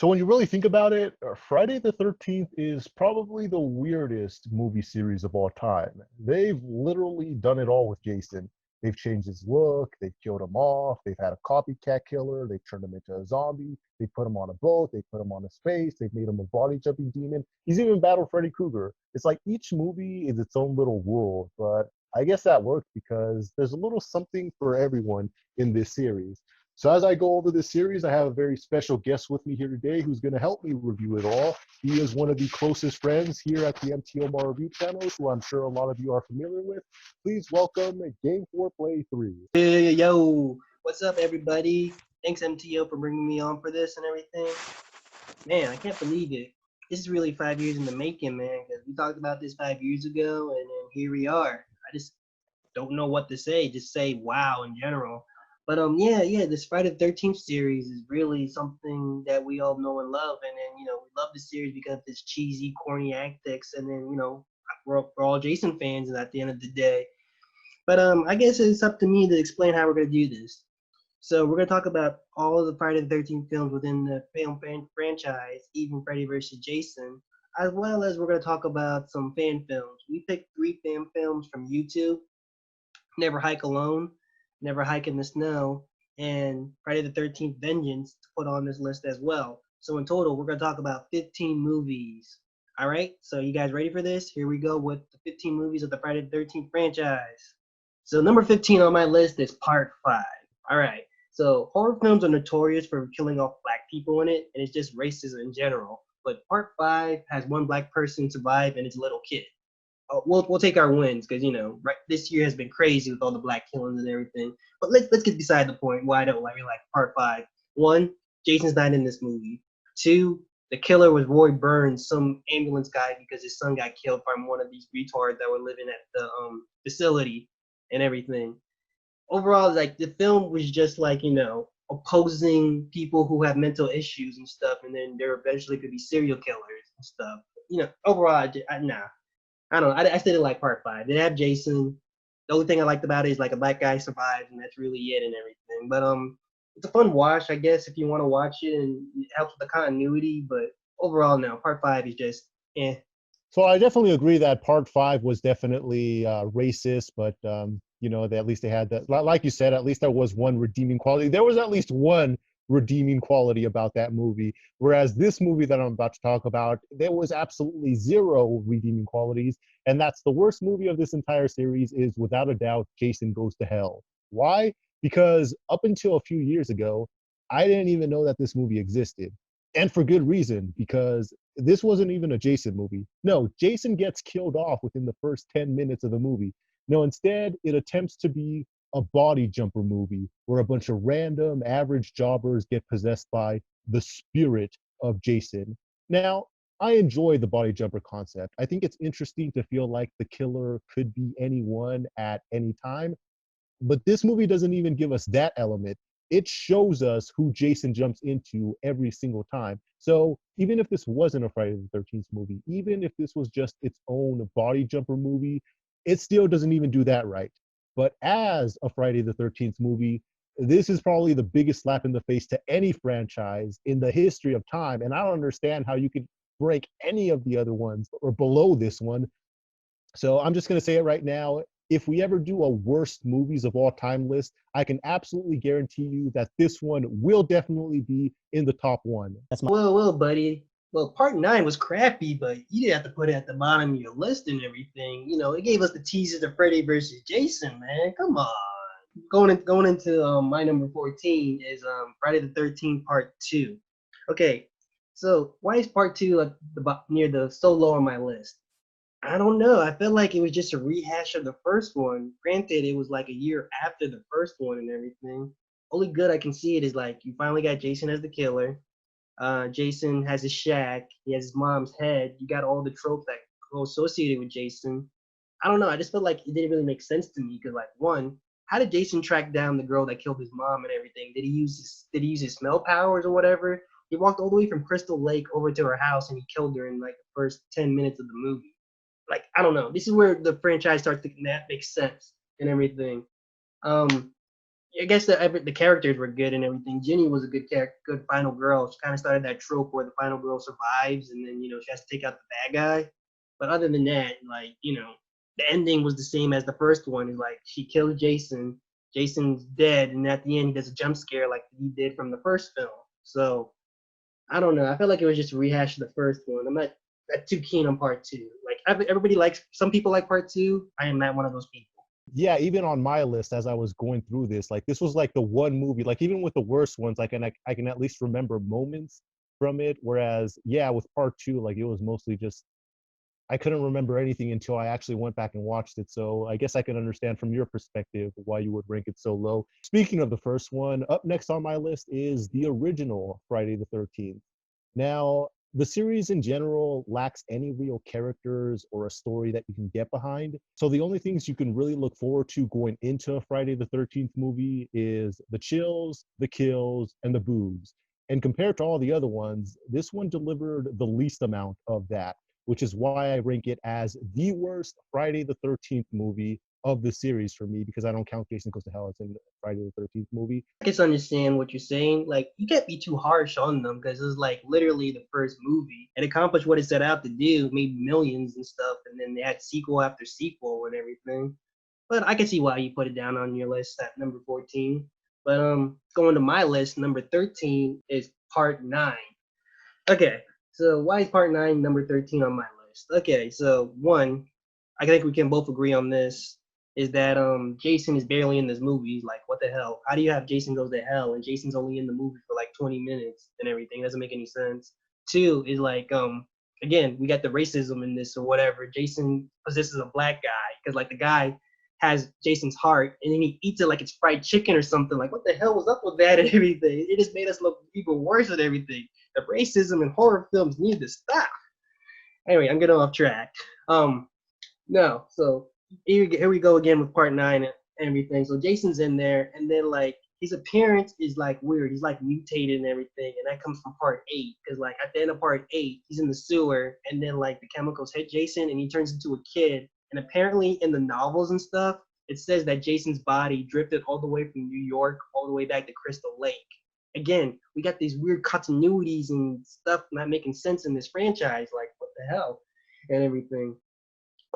So when you really think about it, Friday the 13th is probably the weirdest movie series of all time. They've literally done it all with Jason. They've changed his look, they've killed him off, they've had a copycat killer, they've turned him into a zombie, they put him on a boat, they put him on a space, they've made him a body jumping demon. He's even battled Freddy Krueger. It's like each movie is its own little world, but I guess that worked because there's a little something for everyone in this series. So as I go over this series, I have a very special guest with me here today who's going to help me review it all. He is one of the closest friends here at the MTO Review channels, who I'm sure a lot of you are familiar with. Please welcome Game4play3. Yo, what's up, everybody? Thanks, MTO, for bringing me on for this and everything. Man, I can't believe it. This is really 5 years in the making, man, because we talked about this 5 years ago, and then here we are. I just don't know what to say. Just say wow in general. But yeah, this Friday the 13th series is really something that we all know and love, and then we love the series because of its cheesy, corny antics, and then we're all Jason fans, and at the end of the day. But I guess it's up to me to explain how we're gonna do this. So we're gonna talk about all of the Friday the 13th films within the franchise, even Freddy versus Jason, as well as we're gonna talk about some fan films. We picked 3 fan films from YouTube: Never Hike Alone, Never Hike in the Snow, and Friday the 13th Vengeance to put on this list as well. So in total, we're gonna talk about 15 movies. All right, so you guys ready for this? Here we go with the 15 movies of the Friday the 13th franchise. So number 15 on my list is Part 5. All right. So horror films are notorious for killing off black people in it, and it's just racism in general. But Part 5 has one black person survive, and it's a little kid. We'll take our wins because right, this year has been crazy with all the black killings and everything. But let's get beside the point. Why I don't like Part 5. One, Jason's not in this movie. Two, the killer was Roy Burns, some ambulance guy, because his son got killed from one of these retards that were living at the facility and everything. Overall, like the film was just like opposing people who have mental issues and stuff, and then there eventually could be serial killers and stuff. Overall, nah, I don't know. I still didn't like Part 5. They have Jason. The only thing I liked about it is like a black guy survives, and that's really it and everything. But it's a fun watch, I guess, if you want to watch it, and it helps with the continuity. But overall, no, Part 5 is just eh. So I definitely agree that part five was definitely racist, but at least they had that. Like you said, at least there was one redeeming quality. There was at least one redeeming quality about that movie. Whereas this movie that I'm about to talk about, there was absolutely zero redeeming qualities, and that's the worst movie of this entire series. Is without a doubt Jason Goes to Hell. Why? Because up until a few years ago, I didn't even know that this movie existed, and for good reason, because this wasn't even a Jason movie. No, Jason gets killed off within the first 10 minutes of the movie. No, instead, it attempts to be a body jumper movie where a bunch of random average jobbers get possessed by the spirit of Jason. Now, I enjoy the body jumper concept. I think it's interesting to feel like the killer could be anyone at any time, but this movie doesn't even give us that element. It shows us who Jason jumps into every single time. So even if this wasn't a Friday the 13th movie, even if this was just its own body jumper movie, it still doesn't even do that right. But as a Friday the 13th movie, this is probably the biggest slap in the face to any franchise in the history of time. And I don't understand how you could break any of the other ones or below this one. So I'm just going to say it right now. If we ever do a worst movies of all time list, I can absolutely guarantee you that this one will definitely be in the top one. Well, buddy. Well, Part 9 was crappy, but you didn't have to put it at the bottom of your list and everything. It gave us the teaser to Freddy versus Jason, man. Come on. Going into my number 14 is Friday the 13th Part 2. Okay, so why is Part 2 like near the so low on my list? I don't know. I felt like it was just a rehash of the first one. Granted, it was like a year after the first one and everything. Only good I can see it is like you finally got Jason as the killer. Jason has his shack. He has his mom's head. You got all the tropes that go associated with Jason. I don't know. I just felt like it didn't really make sense to me because, like, one, how did Jason track down the girl that killed his mom and everything? Did he use his smell powers or whatever? He walked all the way from Crystal Lake over to her house and he killed her in like the first 10 minutes of the movie. Like, I don't know. This is where the franchise starts to that makes sense and everything. Um, I guess the characters were good and everything. Jenny was a good final girl. She kind of started that trope where the final girl survives, and then she has to take out the bad guy. But other than that, like the ending was the same as the first one. Is like she kills Jason. Jason's dead, and at the end he does a jump scare like he did from the first film. So I don't know. I felt like it was just a rehash of the first one. I'm not too keen on part two. Like everybody likes. Some people like part two. I am not one of those people. Yeah, even on my list as I was going through this, like this was like the one movie, like even with the worst ones, I can at least remember moments from it. Whereas, yeah, with part two, like it was mostly just I couldn't remember anything until I actually went back and watched it. So I guess I can understand from your perspective why you would rank it so low. Speaking of the first one, up next on my list is the original Friday the 13th. Now, the series in general lacks any real characters or a story that you can get behind. So the only things you can really look forward to going into a Friday the 13th movie is the chills, the kills, and the boobs. And compared to all the other ones, this one delivered the least amount of that, which is why I rank it as the worst Friday the 13th movie of the series for me, because I don't count Jason Goes to Hell as in the Friday the 13th movie. I can understand what you're saying. Like, you can't be too harsh on them because it's like literally the first movie. It accomplished what it set out to do, made millions and stuff, and then they had sequel after sequel and everything. But I can see why you put it down on your list at number 14. But going to my list, number 13 is part 9. Okay, so why is part 9 number 13 on my list? Okay, so one, I think we can both agree on this, is that Jason is barely in this movie. Like, what the hell? How do you have Jason Goes to Hell and Jason's only in the movie for like 20 minutes and everything? It doesn't make any sense. Two is like again, we got the racism in this or whatever. Jason possesses a black guy because like the guy has Jason's heart and then he eats it like it's fried chicken or something. Like, what the hell was up with that and everything? It just made us look even worse at everything. The racism in horror films need to stop. Anyway, I'm getting off track. No, so here we go again with part 9 and everything. So Jason's in there, and then like his appearance is like weird. He's like mutated and everything, and that comes from part 8 because like at the end of part 8, he's in the sewer, and then like the chemicals hit Jason, and he turns into a kid. And apparently in the novels and stuff, it says that Jason's body drifted all the way from New York all the way back to Crystal Lake. Again, we got these weird continuities and stuff not making sense in this franchise. Like, what the hell? And everything.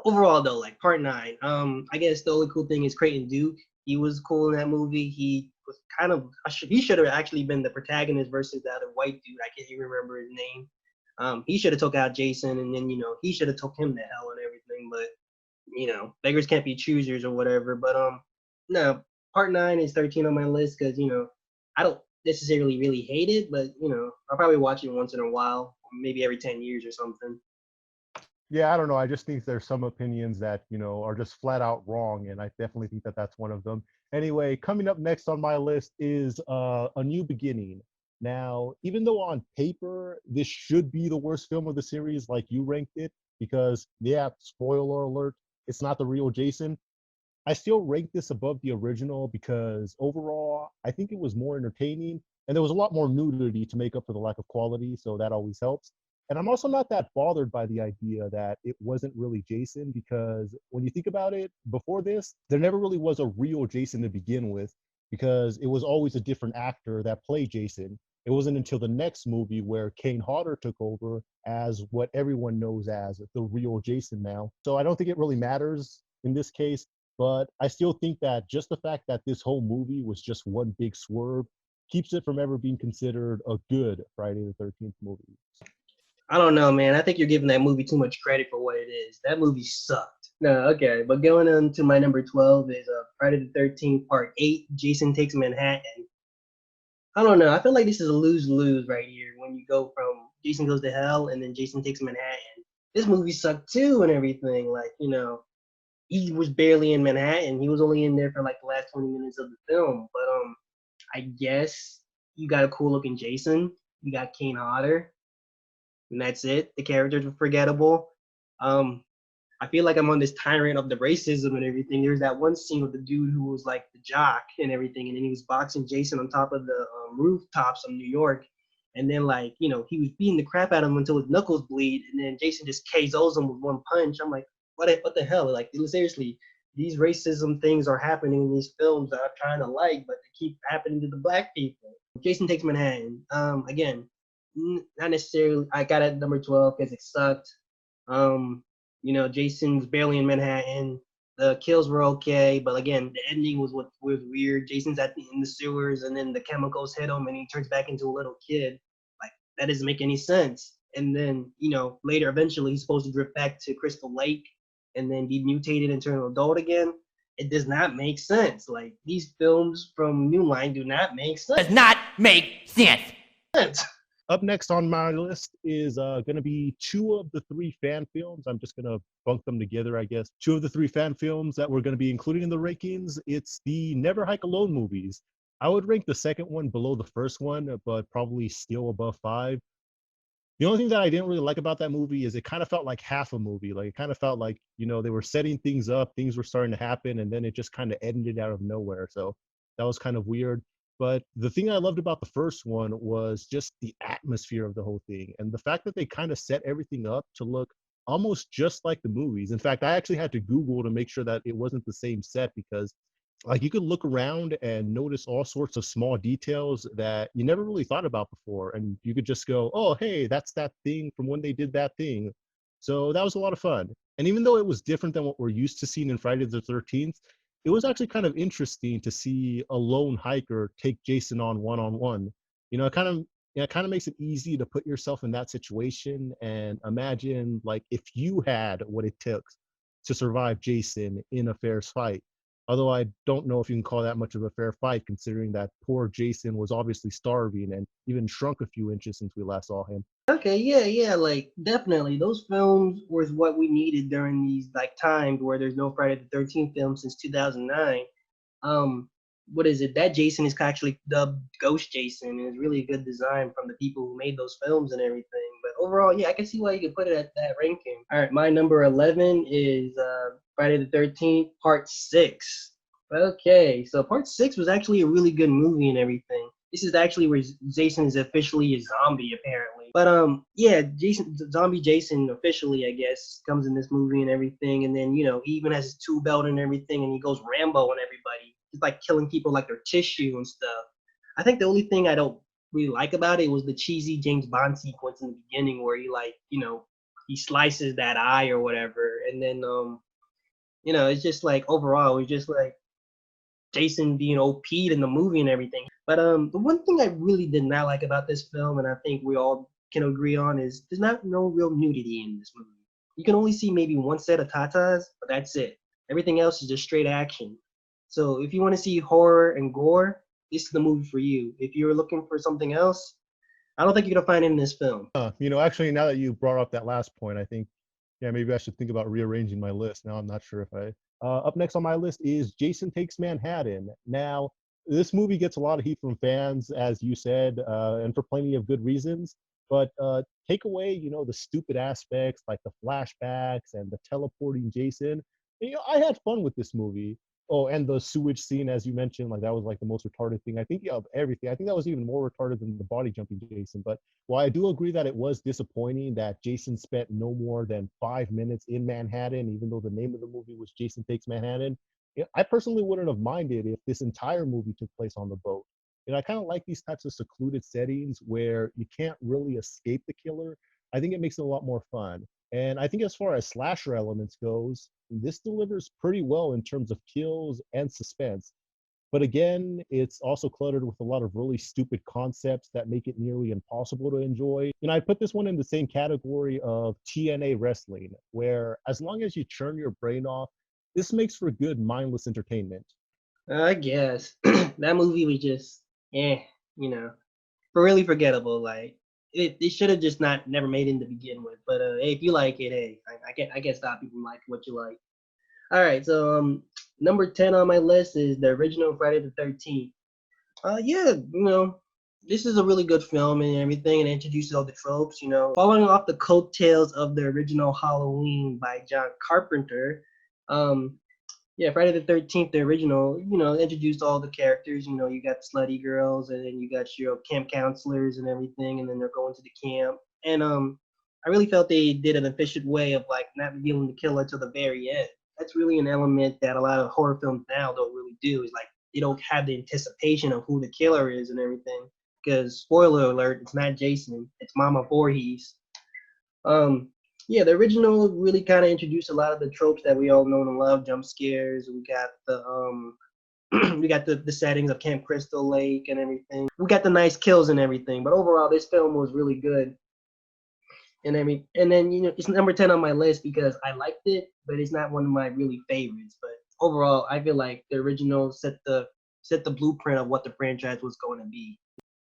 Overall, though, like part 9, I guess the only cool thing is Creighton Duke. He was cool in that movie. He was kind of, he should have actually been the protagonist versus the other white dude. I can't even remember his name. He should have took out Jason, and then he should have took him to hell and everything. But beggars can't be choosers or whatever. But no, part 9 is 13 on my list because I don't necessarily really hate it, but I'll probably watch it once in a while, maybe every 10 years or something. Yeah, I don't know. I just think there's some opinions that, are just flat out wrong. And I definitely think that that's one of them. Anyway, coming up next on my list is A New Beginning. Now, even though on paper, this should be the worst film of the series, like you ranked it, because, yeah, spoiler alert, it's not the real Jason. I still rank this above the original because overall, I think it was more entertaining and there was a lot more nudity to make up for the lack of quality. So that always helps. And I'm also not that bothered by the idea that it wasn't really Jason because when you think about it, before this, there never really was a real Jason to begin with because it was always a different actor that played Jason. It wasn't until the next movie where Kane Hodder took over as what everyone knows as the real Jason now. So I don't think it really matters in this case, but I still think that just the fact that this whole movie was just one big swerve keeps it from ever being considered a good Friday the 13th movie. I don't know, man. I think you're giving that movie too much credit for what it is. That movie sucked. No, okay. But going on to my number 12 is Friday the 13th, Part 8, Jason Takes Manhattan. I don't know. I feel like this is a lose-lose right here when you go from Jason Goes to Hell and then Jason Takes Manhattan. This movie sucked too and everything. Like, he was barely in Manhattan. He was only in there for like the last 20 minutes of the film. But I guess you got a cool looking Jason. You got Kane Hodder. And that's it. The characters were forgettable. I feel like I'm on this tyrant of the racism and everything. There's that one scene with the dude who was like the jock and everything, and then he was boxing Jason on top of the rooftops of New York. And then he was beating the crap out of him until his knuckles bleed, and then Jason just KOs him with one punch. I'm like, what the hell? Like, seriously, these racism things are happening in these films that I'm trying to like, but they keep happening to the black people. Jason Takes Manhattan. Again, not necessarily. I got it at number 12 because it sucked. Um, Jason's barely in Manhattan. The kills were okay, but again, the ending was what was weird. Jason's in the sewers, and then the chemicals hit him, and he turns back into a little kid. Like that doesn't make any sense. And then later, eventually, he's supposed to drift back to Crystal Lake, and then be mutated into an adult again. It does not make sense. Like these films from New Line do not make sense. Does not make sense. Up next on my list is going to be two of the three fan films. I'm just going to bunk them together, I guess. Two of the three fan films that we're going to be including in the rankings. It's the Never Hike Alone movies. I would rank the second one below the first one, but probably still above 5. The only thing that I didn't really like about that movie is it kind of felt like half a movie. Like it kind of felt like, they were setting things up, things were starting to happen, and then it just kind of ended out of nowhere. So that was kind of weird. But the thing I loved about the first one was just the atmosphere of the whole thing and the fact that they kind of set everything up to look almost just like the movies. In fact, I actually had to Google to make sure that it wasn't the same set because like you could look around and notice all sorts of small details that you never really thought about before, and you could just go, oh hey, that's that thing from when they did that thing. So that was a lot of fun. And even though it was different than what we're used to seeing in Friday the 13th, it was actually kind of interesting to see a lone hiker take Jason on one-on-one. It kind of makes it easy to put yourself in that situation and imagine like if you had what it took to survive Jason in a fair fight. Although I don't know if you can call that much of a fair fight, considering that poor Jason was obviously starving and even shrunk a few inches since we last saw him. Okay, yeah, like definitely. Those films was what we needed during these like times where there's no Friday the 13th film since 2009. Um, what is it? That Jason is actually dubbed Ghost Jason, and it's really a good design from the people who made those films and everything. But overall, yeah, I can see why you could put it at that ranking. All right, my number 11 is Friday the 13th Part 6. Okay, so Part 6 was actually a really good movie and everything. This is actually where Jason is officially a zombie, apparently. But yeah, Zombie Jason officially, I guess, comes in this movie and everything, and then he even has his tool belt and everything, and he goes Rambo on everybody. He's like killing people like their tissue and stuff. I think the only thing I don't really like about it was the cheesy James Bond sequence in the beginning where he he slices that eye or whatever, and then it's just like overall, it's just like Jason being OP'd in the movie and everything. But the one thing I really did not like about this film, and I think we all can agree on, is there's no real nudity in this movie. You can only see maybe one set of tatas, but that's it. Everything else is just straight action. So if you want to see horror and gore, this is the movie for you. If you're looking for something else, I don't think you're gonna find it in this film. Actually, now that you brought up that last point, I think, yeah, maybe I should think about rearranging my list. Now I'm not sure if I. Up next on my list is Jason Takes Manhattan. Now, this movie gets a lot of heat from fans, as you said, and for plenty of good reasons. But take away, the stupid aspects like the flashbacks and the teleporting Jason. I had fun with this movie. Oh, and the sewage scene, as you mentioned, like that was like the most retarded thing. I think of everything. I think that was even more retarded than the body jumping Jason. But while I do agree that it was disappointing that Jason spent no more than 5 minutes in Manhattan, even though the name of the movie was Jason Takes Manhattan, I personally wouldn't have minded if this entire movie took place on the boat. I kind of like these types of secluded settings where you can't really escape the killer. I think it makes it a lot more fun. And I think as far as slasher elements goes, this delivers pretty well in terms of kills and suspense. But again, it's also cluttered with a lot of really stupid concepts that make it nearly impossible to enjoy. I put this one in the same category of TNA wrestling, where as long as you turn your brain off, this makes for good mindless entertainment. I guess that movie was just, you know, really forgettable. Like it should have just not never made it to begin with. But hey, if you like it, hey, I can't stop you from liking what you like. All right, so number 10 on my list is the original Friday the 13th. Yeah, this is a really good film and everything, and it introduces all the tropes. Following off the coattails of the original Halloween by John Carpenter. Um, yeah, Friday the 13th, the original, introduced all the characters. You got slutty girls, and then you got your camp counselors and everything, and then they're going to the camp. And I really felt they did an efficient way of like not revealing the killer till the very end. that's really an element that a lot of horror films now don't really do. Is like they don't have the anticipation of who the killer is and everything. Because spoiler alert, it's not Jason, it's Mama Voorhees. Um, yeah, the original really kind of introduced a lot of the tropes that we all know and love. Jump scares. We got we got the settings of Camp Crystal Lake and everything. We got the nice kills and everything. But overall, this film was really good. And then it's number 10 on my list because I liked it, but it's not one of my really favorites. But overall, I feel like the original set the blueprint of what the franchise was going to be.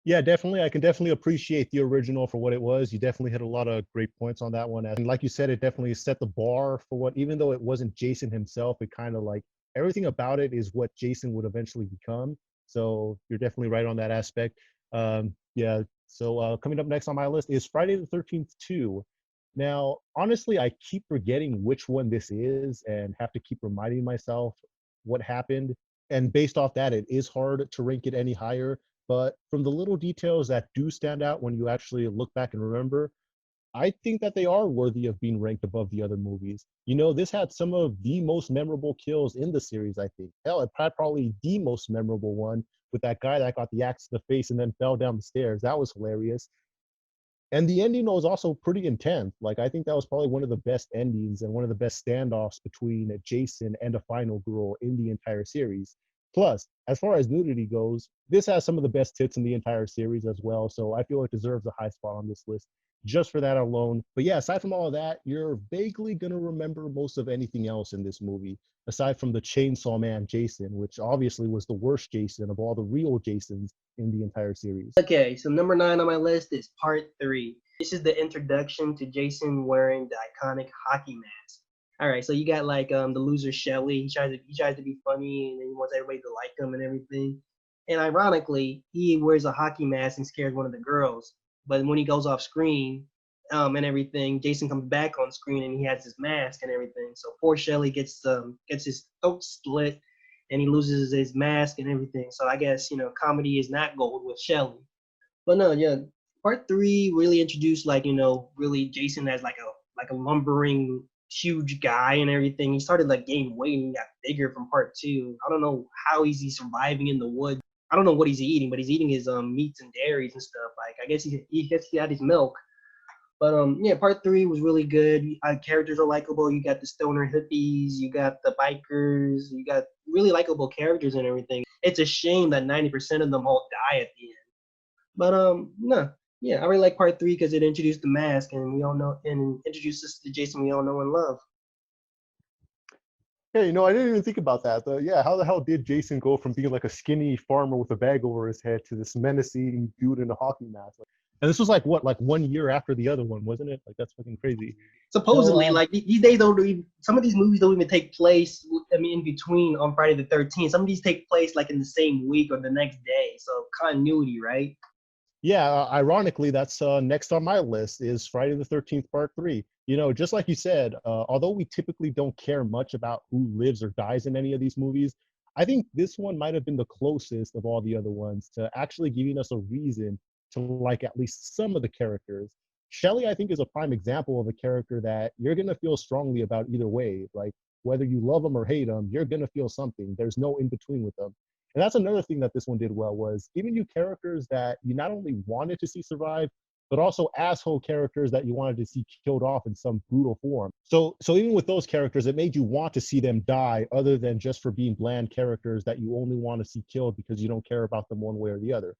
Yeah, definitely. I can definitely appreciate the original for what it was. You definitely hit a lot of great points on that one. And like you said, it definitely set the bar for what, even though it wasn't Jason himself, it kind of like everything about it is what Jason would eventually become. So you're definitely right on that aspect. Yeah. So coming up next on my list is Friday the 13th 2. Now, honestly, I keep forgetting which one this is and have to keep reminding myself what happened. And based off that, it is hard to rank it any higher, but from the little details that do stand out when you actually look back and remember, I think that they are worthy of being ranked above the other movies. This had some of the most memorable kills in the series, I think. Hell, it had probably the most memorable one with that guy that got the axe to the face and then fell down the stairs. That was hilarious. And the ending was also pretty intense. Like, I think that was probably one of the best endings and one of the best standoffs between Jason and a final girl in the entire series. Plus, as far as nudity goes, this has some of the best tits in the entire series as well. So I feel it deserves a high spot on this list just for that alone. But yeah, aside from all of that, you're vaguely going to remember most of anything else in this movie, aside from the Chainsaw Man Jason, which obviously was the worst Jason of all the real Jasons in the entire series. Okay, so number 9 on my list is part 3. This is the introduction to Jason wearing the iconic hockey mask. All right, so you got like the loser Shelly. He tries to be funny and then he wants everybody to like him and everything. And ironically, he wears a hockey mask and scares one of the girls. But when he goes off screen, and everything, Jason comes back on screen and he has his mask and everything. So poor Shelly gets his throat split and he loses his mask and everything. So I guess comedy is not gold with Shelly. But no, yeah, part 3 really introduced really Jason as like a lumbering huge guy and everything. He started like gaining weight and he got bigger from part 2. I don't know how he's surviving in the woods. I don't know what he's eating, but he's eating his meats and dairies and stuff. Like I guess he had his milk. But yeah, part 3 was really good. Characters are likable. You got the stoner hippies, you got the bikers, you got really likable characters and everything. It's a shame that 90% of them all die at the end. But no, yeah, I really like part 3 because it introduced the mask and we all know and introduced us to Jason we all know and love. Yeah, I didn't even think about that. Though. Yeah, how the hell did Jason go from being like a skinny farmer with a bag over his head to this menacing dude in a hockey mask? And this was like what, like 1 year after the other one, wasn't it? Like that's fucking crazy. Supposedly, So, like these days, don't even, some of these movies don't even take place. I mean, in between on Friday the 13th. Some of these take place like in the same week or the next day. So continuity, right? yeah, ironically, that's next on my list is Friday the 13th Part 3. Just like you said, although we typically don't care much about who lives or dies in any of these movies, I think this one might have been the closest of all the other ones to actually giving us a reason to like at least some of the characters. Shelley, I think, is a prime example of a character that you're going to feel strongly about either way. Like, whether you love them or hate them, you're going to feel something. There's no in between with them. And that's another thing that this one did well was giving you characters that you not only wanted to see survive, but also asshole characters that you wanted to see killed off in some brutal form. So even with those characters, it made you want to see them die, other than just for being bland characters that you only want to see killed because you don't care about them one way or the other.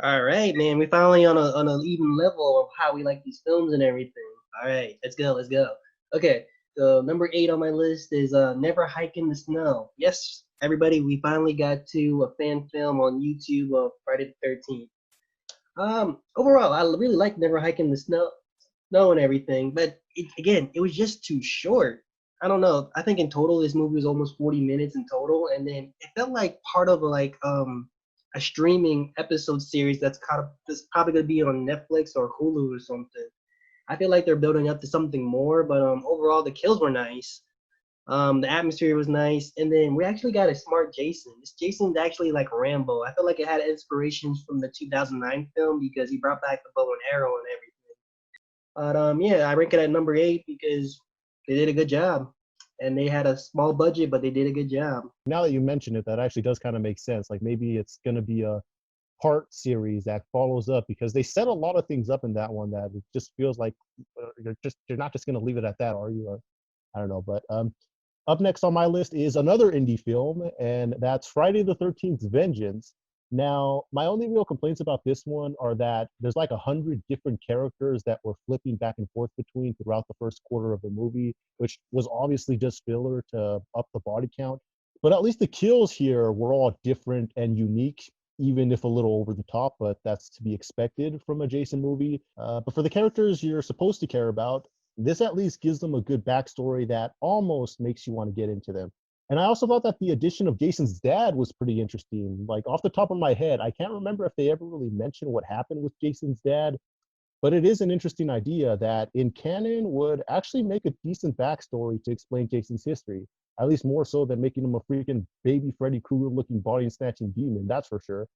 All right, man. We finally on an even level of how we like these films and everything. All right, let's go. Let's go. Okay, the number 8 on my list is Never Hike in the Snow. Yes, everybody, we finally got to a fan film on YouTube of Friday the 13th. Overall, I really like Never Hike in the Snow and everything, but again, it was just too short. I don't know. I think in total, this movie was almost 40 minutes in total, and then it felt like part of a streaming episode series that's probably gonna be on Netflix or Hulu or something. I feel like they're building up to something more, but overall the kills were nice. The atmosphere was nice, and then we actually got a smart Jason. This Jason's actually like Rambo. I feel like it had inspirations from the 2009 film because he brought back the bow and arrow and everything. But yeah, I rank it at number 8 because They did a good job, and they had a small budget, but they did a good job. Now that you mention it, that actually does kind of make sense. Like maybe it's going to be a part series that follows up because they set a lot of things up in that one that it just feels like you're not just going to leave it at that, are you? I don't know, but up next on my list is another indie film, and that's Friday the 13th Vengeance. Now, my only real complaints about this one are that there's like 100 different characters that we're flipping back and forth between throughout the first quarter of the movie, which was obviously just filler to up the body count. But at least the kills here were all different and unique, even if a little over the top, but that's to be expected from a Jason movie. But for the characters you're supposed to care about, this at least gives them a good backstory that almost makes you want to get into them. And I also thought that the addition of Jason's dad was pretty interesting. Like off the top of my head, I can't remember if they ever really mentioned what happened with Jason's dad, but it is an interesting idea that in canon would actually make a decent backstory to explain Jason's history, at least more so than making him a freaking baby Freddy Krueger looking body snatching demon, that's for sure.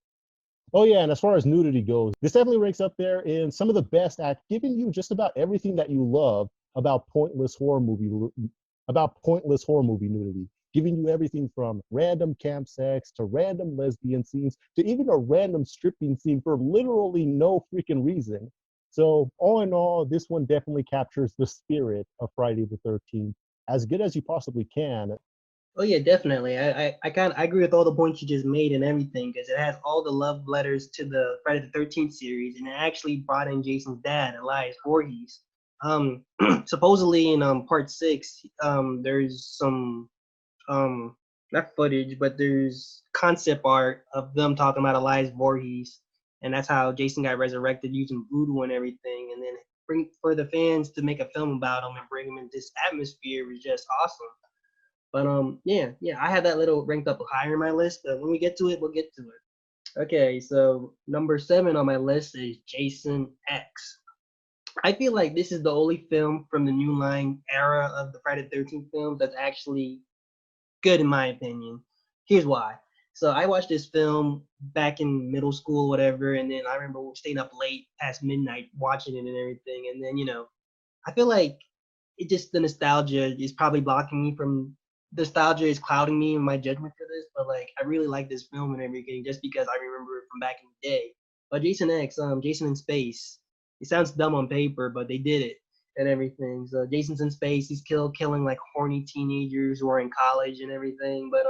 Oh yeah, and as far as nudity goes, this definitely ranks up there in some of the best at giving you just about everything that you love about pointless horror movie nudity, giving you everything from random camp sex to random lesbian scenes to even a random stripping scene for literally no freaking reason. So all in all, this one definitely captures the spirit of Friday the 13th as good as you possibly can. Oh yeah, definitely. I agree with all the points you just made and everything because it has all the love letters to the Friday the 13th series, and it actually brought in Jason's dad, Elias Voorhees. Supposedly in part six, there's some um not footage, but there's concept art of them talking about Elias Voorhees, and that's how Jason got resurrected using voodoo and everything, and then bring for the fans to make a film about him and bring him in this atmosphere was just awesome. But yeah, I had that little ranked up higher in my list, but when we get to it, we'll get to it. Okay, so number 7 on my list is Jason X. I feel like this is the only film from the New Line era of the Friday the 13th films that's actually good in my opinion. Here's why. So I watched this film back in middle school, whatever, and then I remember staying up late past midnight watching it and everything. And then, I feel like it just the nostalgia is probably blocking me from nostalgia is clouding me in my judgment for this, but like I really like this film and everything just because I remember it from back in the day. But Jason X, Jason in Space. It sounds dumb on paper, but they did it and everything. So Jason's in space, he's killing like horny teenagers who are in college and everything. But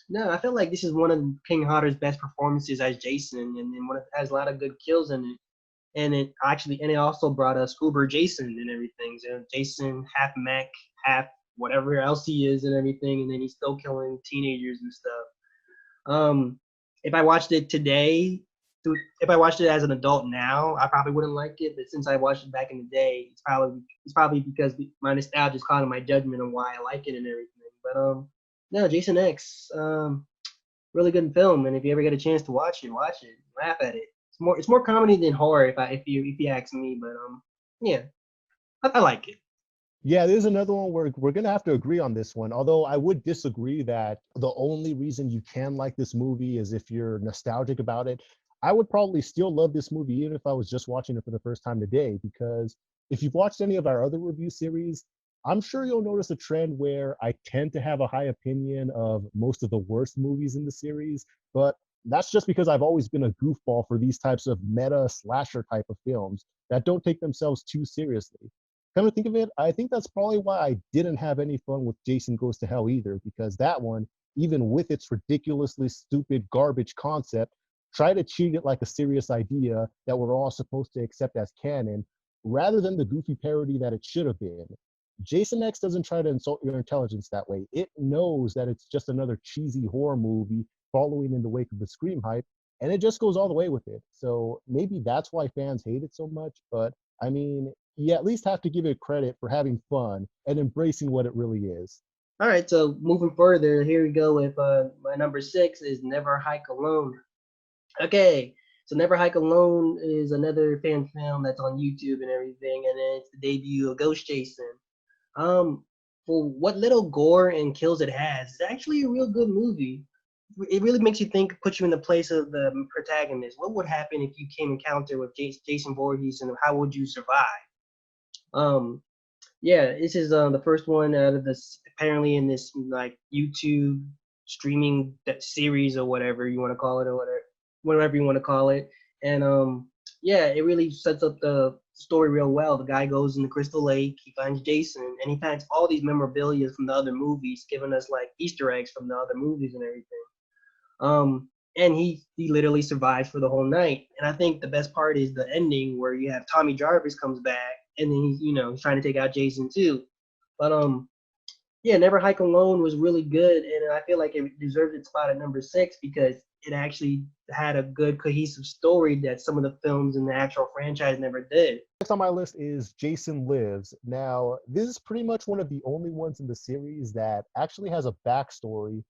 no, I feel like this is one of King Hodder's best performances as Jason, and one of, has a lot of good kills in it, and it also brought us Uber Jason and everything. So Jason half mech, half whatever else he is and everything, and then he's still killing teenagers and stuff. Um, if I watched it today, if I watched it as an adult now, I probably wouldn't like it. But since I watched it back in the day, it's probably because my nostalgia is clouding my judgment on why I like it and everything. But no, Jason X, really good film, and if you ever get a chance to watch it, laugh at it. It's more comedy than horror if you ask me, but yeah, I like it. Yeah, there's another one where we're gonna have to agree on this one. Although I would disagree that the only reason you can like this movie is if you're nostalgic about it. I would probably still love this movie even if I was just watching it for the first time today, because if you've watched any of our other review series, I'm sure you'll notice a trend where I tend to have a high opinion of most of the worst movies in the series, but that's just because I've always been a goofball for these types of meta slasher type of films that don't take themselves too seriously. Come to think of it, I think that's probably why I didn't have any fun with Jason Goes to Hell either, because that one, even with its ridiculously stupid garbage concept, tried to treat it like a serious idea that we're all supposed to accept as canon, rather than the goofy parody that it should have been. Jason X doesn't try to insult your intelligence that way. It knows that it's just another cheesy horror movie following in the wake of the Scream hype, and it just goes all the way with it. So maybe that's why fans hate it so much, but I mean, you at least have to give it credit for having fun and embracing what it really is. All right, so moving further, here we go with my number 6 is Never Hike Alone. Okay, so Never Hike Alone is another fan film that's on YouTube and everything, and it's the debut of Ghost Jason. Um, for what little gore and kills it has, it's actually a real good movie. It really makes you think, put you in the place of the protagonist. What would happen if you came encounter with Jason Voorhees, and how would you survive? Um, Yeah, this is the first one out of this apparently in this like YouTube streaming that series or whatever you want to call it or whatever you want to call it. And yeah, it really sets up the story real well. The guy goes in the Crystal Lake, he finds Jason, and he finds all these memorabilia from the other movies, giving us like Easter eggs from the other movies and everything. And he literally survives for the whole night. And I think the best part is the ending where you have Tommy Jarvis comes back and then he's trying to take out Jason too. But yeah, Never Hike Alone was really good, and I feel like it deserved its spot at number six because it actually had a good cohesive story that some of the films in the actual franchise never did. Next on my list is Jason Lives. Now, this is pretty much one of the only ones in the series that actually has a backstory.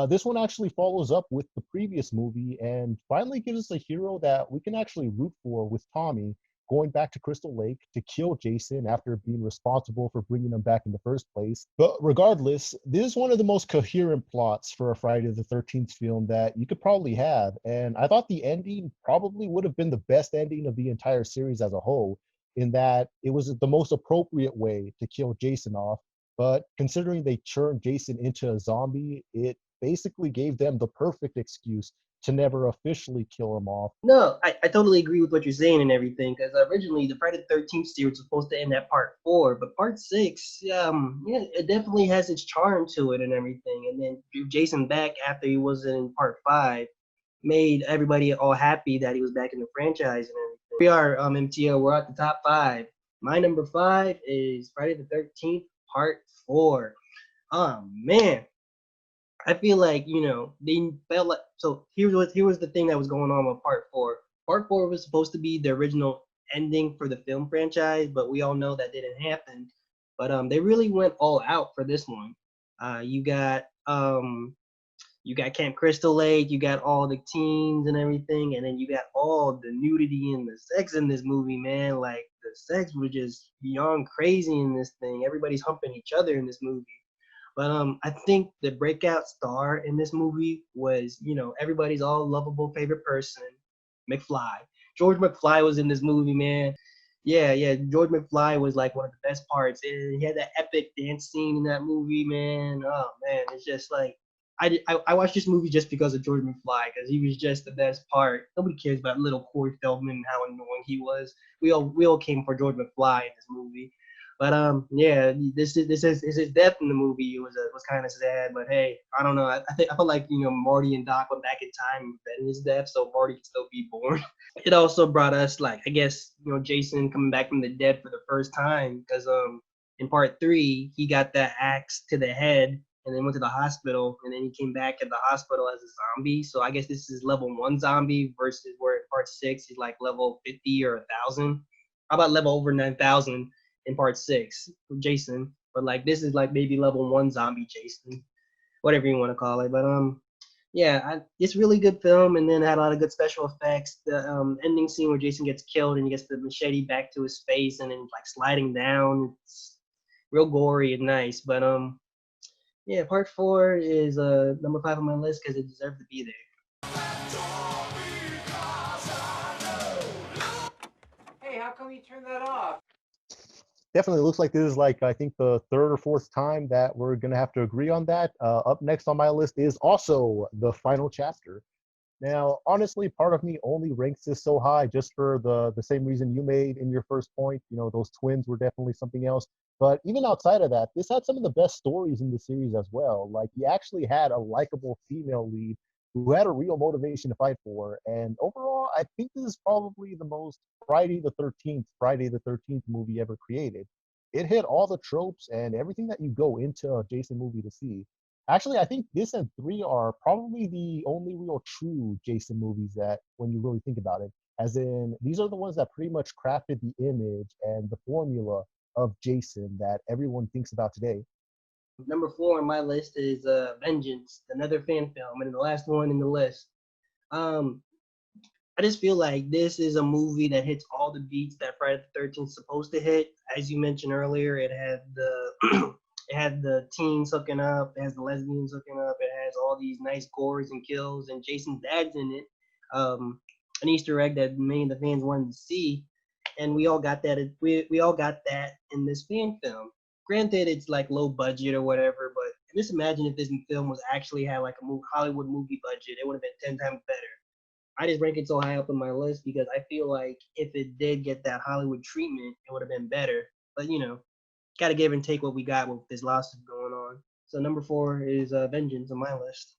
This one actually follows up with the previous movie and finally gives us a hero that we can actually root for with Tommy going back to Crystal Lake to kill Jason after being responsible for bringing him back in the first place. But regardless, this is one of the most coherent plots for a Friday the 13th film that you could probably have. And I thought the ending probably would have been the best ending of the entire series as a whole in that it was the most appropriate way to kill Jason off. But considering they turned Jason into a zombie, it basically gave them the perfect excuse to never officially kill him off. No, I totally agree with what you're saying and everything because originally the Friday the 13th series was supposed to end at part four, but part six, yeah, it definitely has its charm to it and everything. And then Jason back after he was in part five made everybody all happy that he was back in the franchise and everything. We are MTO. We're at the top five. My number five is Friday the 13th Part Four. Oh man, I feel like they felt like so. Here was the thing that was going on with Part Four. Part Four was supposed to be the original ending for the film franchise, but we all know that didn't happen. But they really went all out for this one. You got you got Camp Crystal Lake, you got all the teens and everything, and then you got all the nudity and the sex in this movie, man. Like the sex was just beyond crazy in this thing. Everybody's humping each other in this movie. But I think the breakout star in this movie was, everybody's all lovable favorite person, McFly. George McFly was in this movie, man. Yeah, yeah. George McFly was like one of the best parts. And he had that epic dance scene in that movie, man. Oh man, it's just like I watched this movie just because of George McFly because he was just the best part. Nobody cares about little Corey Feldman and how annoying he was. We all came for George McFly in this movie. But yeah, this is his death in the movie was kind of sad. But hey, I don't know. I felt like Marty and Doc went back in time and prevented his death, so Marty could still be born. It also brought us like I guess Jason coming back from the dead for the first time because in part three he got that axe to the head and then went to the hospital and then he came back at the hospital as a zombie. So I guess this is level one zombie versus where in part six he's like level 50 or 1,000. How about level over 9,000 in part six for Jason? But like this is like maybe level one zombie Jason, whatever you want to call it. But yeah, it's really good film, and then had a lot of good special effects. The ending scene where Jason gets killed and he gets the machete back to his face, and then like sliding down. It's real gory and nice. But yeah, part four is number five on my list because it deserved to be there. Hey, how come you turned that off? Definitely looks like this is like I think the third or fourth time that we're gonna have to agree on that. Up next on my list is also the final chapter. Now, honestly, part of me only ranks this so high just for the same reason you made in your first point. Those twins were definitely something else. But even outside of that, this had some of the best stories in the series as well. Like you actually had a likable female lead who had a real motivation to fight for. And overall, I think this is probably the most Friday the 13th movie ever created. It hit all the tropes and everything that you go into a Jason movie to see. Actually, I think this and three are probably the only real true Jason movies that, when you really think about it, as in these are the ones that pretty much crafted the image and the formula of Jason that everyone thinks about today. Number four on my list is Vengeance, another fan film, and the last one in the list. Um, I just feel like this is a movie that hits all the beats that Friday the 13th is supposed to hit. As you mentioned earlier, it had the it had the teens hooking up, it has the lesbians hooking up, it has all these nice gores and kills, and Jason's dad's in it. An Easter egg that many of the fans wanted to see, and we all got that. We all got that in this fan film. granted it's like low budget or whatever, but just imagine if this film was actually had like a Hollywood movie budget, it would have been 10 times better. I just rank it so high up on my list because I feel like if it did get that Hollywood treatment, it would have been better. But gotta give and take what we got with this lawsuit going on. So number 4 is Vengeance on my list.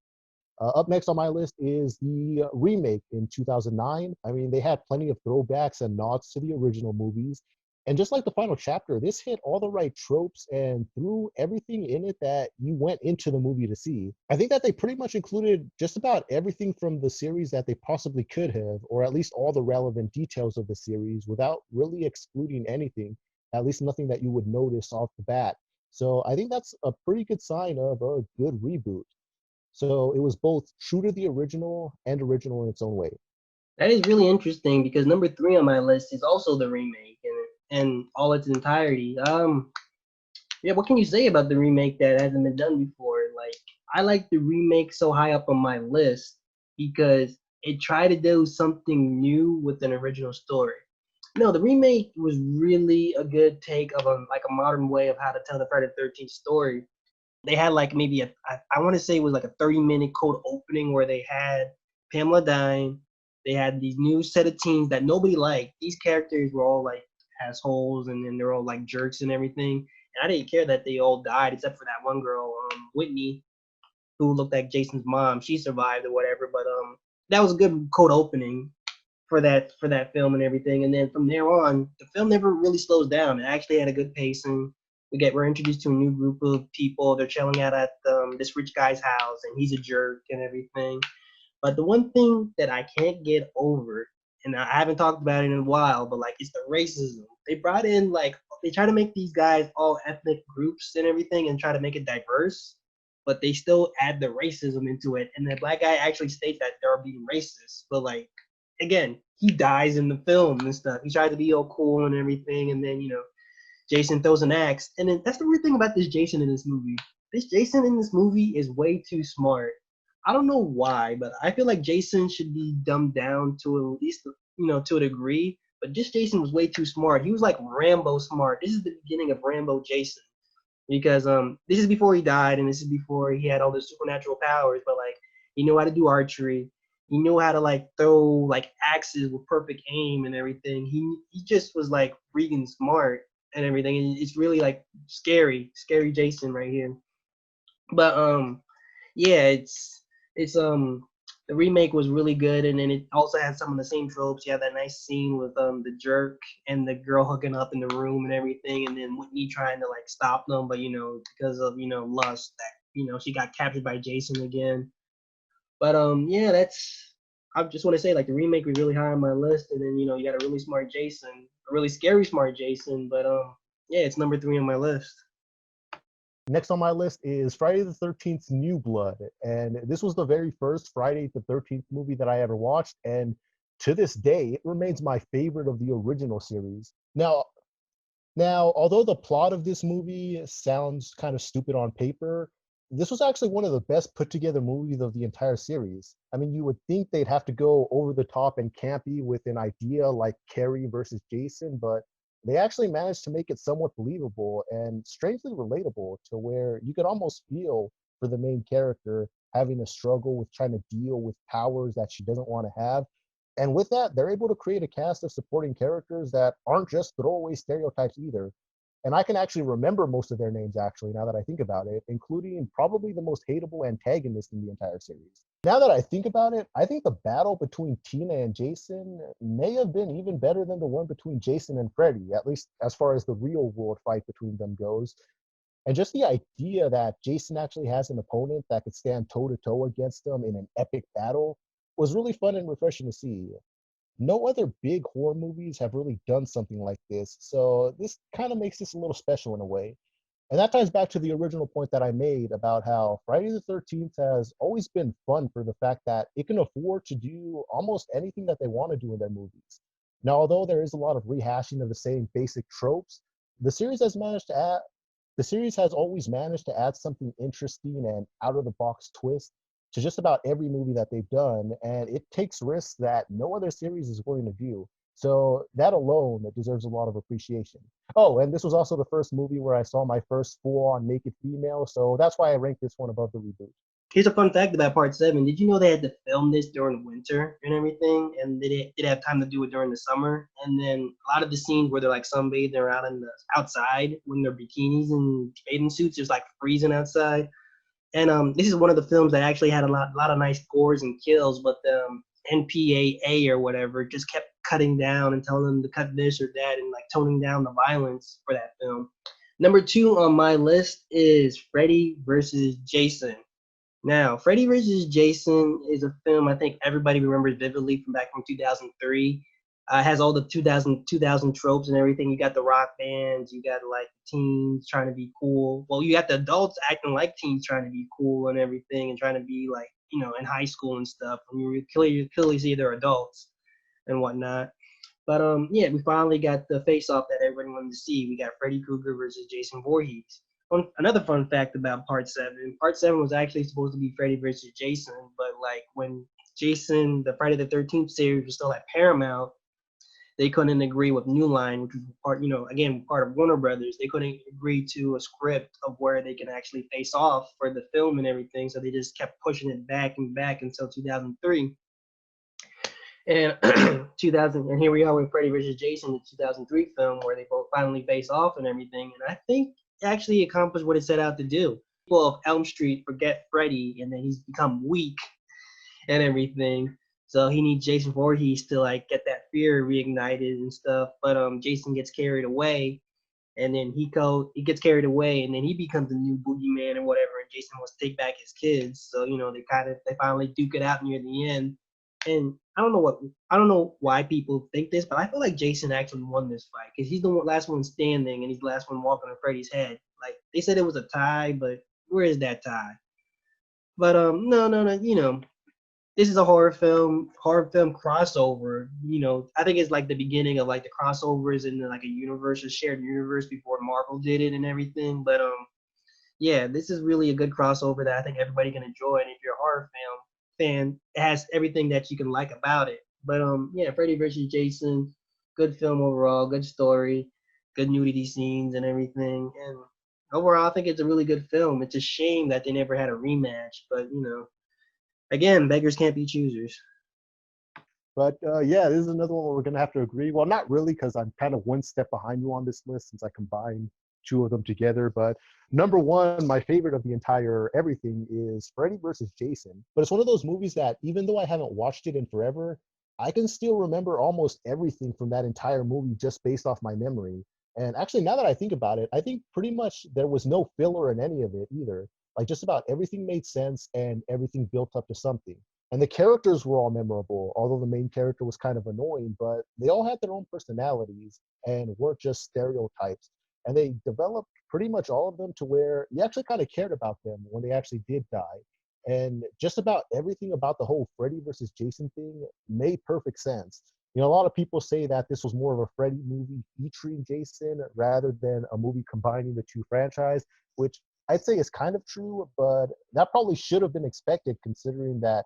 Up next on my list is the remake in 2009. I mean, they had plenty of throwbacks and nods to the original movies. And just like the final chapter, this hit all the right tropes and threw everything in it that you went into the movie to see. I think that they pretty much included just about everything from the series that they possibly could have, or at least all the relevant details of the series without really excluding anything, at least nothing that you would notice off the bat. So I think that's a pretty good sign of a good reboot. So it was both true to the original and original in its own way. That is really interesting because number 3 on my list is also the remake and all its entirety. Yeah, what can you say about the remake that hasn't been done before? Like, I like the remake so high up on my list because it tried to do something new with an original story. No, the remake was really a good take of a modern way of how to tell the Friday the 13th story. They had like maybe I want to say it was like a 30-minute cold opening where they had Pamela dying. They had these new set of teens that nobody liked. These characters were all like assholes and then they're all like jerks and everything. And I didn't care that they all died except for that one girl, Whitney, who looked like Jason's mom. She survived or whatever, but that was a good cold opening for that film and everything. And then from there on, the film never really slows down. It actually had a good pacing. We're introduced to a new group of people. They're chilling out at this rich guy's house, and he's a jerk and everything. But the one thing that I can't get over, and I haven't talked about it in a while, but like it's the racism. They brought in like they try to make these guys all ethnic groups and everything, and try to make it diverse, but they still add the racism into it. And the black guy actually states that they're being racist, but like again, he dies in the film and stuff. He tried to be all cool and everything, and then Jason throws an axe. And then that's the weird thing about this Jason in this movie. This Jason in this movie is way too smart. I don't know why, but I feel like Jason should be dumbed down to at least to a degree. But just Jason was way too smart. He was like Rambo smart. This is the beginning of Rambo Jason because this is before he died and this is before he had all the supernatural powers. But like he knew how to do archery. He knew how to like throw like axes with perfect aim and everything. He just was like freaking smart and everything. And it's really like scary Jason right here. But yeah, it's the remake was really good, and then it also had some of the same tropes. You have that nice scene with the jerk and the girl hooking up in the room and everything, and then Whitney trying to like stop them, but because of lust that she got captured by Jason again. But yeah, I just want to say like the remake was really high on my list, and then you got a really smart Jason, a really scary smart Jason. But yeah, it's number 3 on my list. Next on my list is Friday the 13th New Blood. And this was the very first Friday the 13th movie that I ever watched. And to this day, it remains my favorite of the original series. Now, although the plot of this movie sounds kind of stupid on paper, this was actually one of the best put together movies of the entire series. I mean, you would think they'd have to go over the top and campy with an idea like Carrie versus Jason, but they actually managed to make it somewhat believable and strangely relatable to where you could almost feel for the main character having a struggle with trying to deal with powers that she doesn't want to have. And with that, they're able to create a cast of supporting characters that aren't just throwaway stereotypes either. And I can actually remember most of their names actually, now that I think about it, including probably the most hateable antagonist in the entire series. Now that I think about it, I think the battle between Tina and Jason may have been even better than the one between Jason and Freddy, at least as far as the real world fight between them goes. And just the idea that Jason actually has an opponent that could stand toe to toe against them in an epic battle was really fun and refreshing to see. No other big horror movies have really done something like this, so this kind of makes this a little special in a way. And that ties back to the original point that I made about how Friday the 13th has always been fun for the fact that it can afford to do almost anything that they want to do in their movies. Now, although there is a lot of rehashing of the same basic tropes, the series has managed to add the series has always managed to add something interesting and out of the box twist to just about every movie that they've done, and it takes risks that no other series is willing to do. So that alone that deserves a lot of appreciation. Oh, and this was also the first movie where I saw my first full-on naked female, so that's why I rank this one above the reboot. Here's a fun fact about Part 7. Did you know they had to film this during winter and everything? And they didn't have time to do it during the summer. And then a lot of the scenes where they're like sunbathing or out in the outside when they're bikinis and bathing suits, it's like freezing outside. And this is one of the films that actually had a lot of nice gores and kills, but the NPAA or whatever just kept cutting down and telling them to cut this or that and like toning down the violence for that film. Number 2 on my list is Freddy versus Jason. Now, Freddy vs. Jason is a film I think everybody remembers vividly from back from 2003. It has all the 2000 tropes and everything. You got the rock bands, you got like teens trying to be cool. Well, you got the adults acting like teens trying to be cool and everything and trying to be like, in high school and stuff. And you clearly see they're adults and whatnot. But yeah, we finally got the face-off that everybody wanted to see. We got Freddy Krueger versus Jason Voorhees. Another fun fact about Part 7. Part 7 was actually supposed to be Freddy versus Jason, but like when Jason, the Friday the 13th series was still at Paramount, they couldn't agree with New Line, which was part of Warner Brothers. They couldn't agree to a script of where they can actually face off for the film and everything, so they just kept pushing it back and back until 2003. And 2000, and here we are with Freddy vs. Jason, the 2003 film, where they both finally face off and everything. And I think it actually accomplished what it set out to do. People of Elm Street forget Freddy, and then he's become weak and everything. So he needs Jason Voorhees to like get that fear reignited and stuff. But Jason gets carried away, and then he gets carried away, and then he becomes the new boogeyman and whatever. And Jason wants to take back his kids. So they finally duke it out near the end. And I don't know why people think this, but I feel like Jason actually won this fight because he's the last one standing and he's the last one walking on Freddy's head. Like they said it was a tie, but where is that tie? But no. This is a horror film crossover. I think it's like the beginning of like the crossovers in like a shared universe before Marvel did it and everything. But yeah, this is really a good crossover that I think everybody can enjoy. And if you're a horror fan, it has everything that you can like about it. But yeah, Freddy vs. Jason, good film overall, good story, good nudity scenes and everything. And overall, I think it's a really good film. It's a shame that they never had a rematch, but again, beggars can't be choosers. But yeah, this is another one where we're going to have to agree. Well, not really, because I'm kind of one step behind you on this list since I combined two of them together. But number one, my favorite of the entire everything is Freddy versus Jason. But it's one of those movies that even though I haven't watched it in forever, I can still remember almost everything from that entire movie just based off my memory. And actually, now that I think about it, I think pretty much there was no filler in any of it either. Like just about everything made sense and everything built up to something. And the characters were all memorable, although the main character was kind of annoying, but they all had their own personalities and weren't just stereotypes. And they developed pretty much all of them to where you actually kind of cared about them when they actually did die. And just about everything about the whole Freddy versus Jason thing made perfect sense. A lot of people say that this was more of a Freddy movie featuring Jason rather than a movie combining the two franchise, which I'd say is kind of true, but that probably should have been expected considering that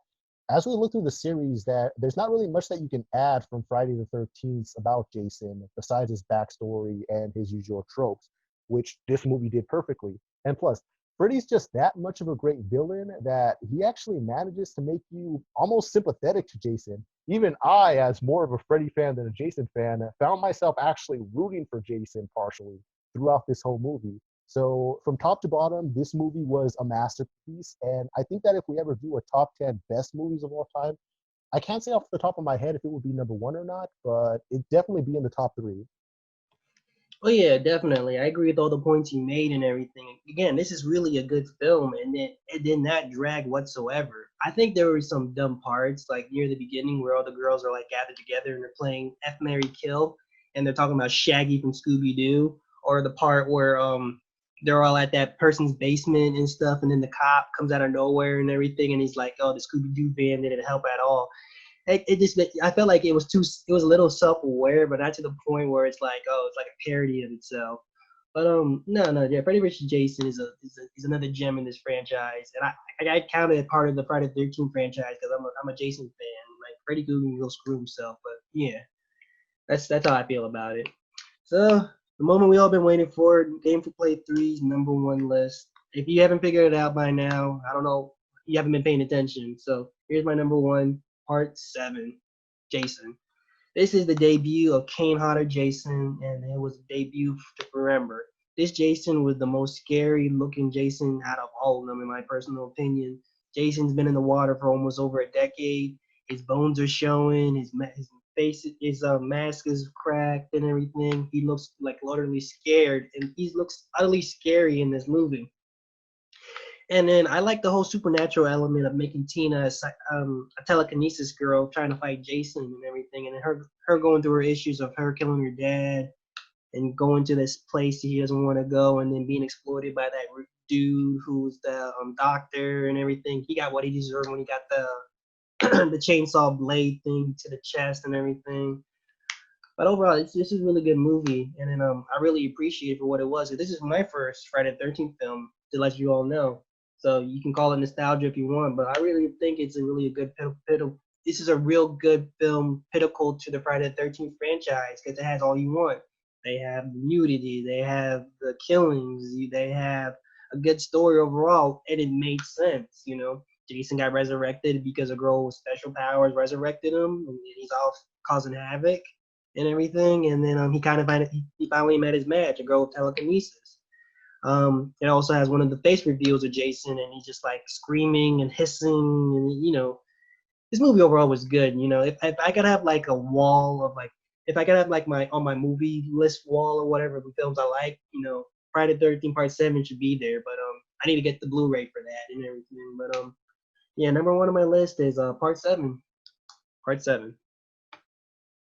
as we look through the series, that there's not really much that you can add from Friday the 13th about Jason besides his backstory and his usual tropes, which this movie did perfectly. And plus, Freddy's just that much of a great villain that he actually manages to make you almost sympathetic to Jason. Even I, as more of a Freddy fan than a Jason fan, found myself actually rooting for Jason partially throughout this whole movie. So from top to bottom, this movie was a masterpiece. And I think that if we ever do a top 10 best movies of all time, I can't say off the top of my head if it would be number one or not, but it'd definitely be in the top three. Oh yeah, definitely. I agree with all the points you made and everything. Again, this is really a good film, and it did not drag whatsoever. I think there were some dumb parts, like near the beginning, where all the girls are like gathered together and they're playing F Mary Kill, and they're talking about Shaggy from Scooby Doo, or the part where they're all at that person's basement and stuff, and then the cop comes out of nowhere and everything, and he's like, "Oh, the Scooby Doo band didn't help at all." It just I felt like it was a little self-aware, but not to the point where it's like, oh, it's like a parody of itself. But no, yeah, Freddy vs. Jason is another gem in this franchise, and I count it part of the Friday the 13th franchise because I'm a Jason fan. Like Freddy Krueger will screw himself, but yeah. That's how I feel about it. So the moment we all been waiting for, Game for Play 3's #1 list. If you haven't figured it out by now, I don't know, you haven't been paying attention. So here's my #1, Part 7, Jason. This is the debut of Kane Hodder Jason, and it was a debut to remember. This Jason was the most scary looking Jason out of all of them, in my personal opinion. Jason's been in the water for almost over a decade. His bones are showing. His face, his mask is cracked and everything. He looks like utterly scared, and he looks utterly scary in this movie. And then I like the whole supernatural element of making Tina a telekinesis girl trying to fight Jason and everything, and then her going through her issues of her killing her dad and going to this place he doesn't want to go, and then being exploited by that dude who's the doctor and everything. He got what he deserved when he got the the chainsaw blade thing to the chest and everything. But overall, this is a really good movie, and then I really appreciate it for what it was. This is my first Friday the 13th film, to let you all know. So you can call it nostalgia if you want, but I really think it's a really good this is a real good film, pinnacle to the Friday the 13th franchise, because it has all you want. They have nudity, they have the killings, they have a good story overall, and it made sense. Jason got resurrected because a girl with special powers resurrected him, and he's off causing havoc and everything. And then he finally met his match, a girl with telekinesis. It also has one of the face reveals of Jason, and he's just like screaming and hissing, and this movie overall was good. If I could have like a wall of like, if I could have like my on my movie list wall or whatever the films I like, Friday the 13th Part 7 should be there. But I need to get the Blu-ray for that and everything. But yeah, #1 on my list is Part 7. Part 7.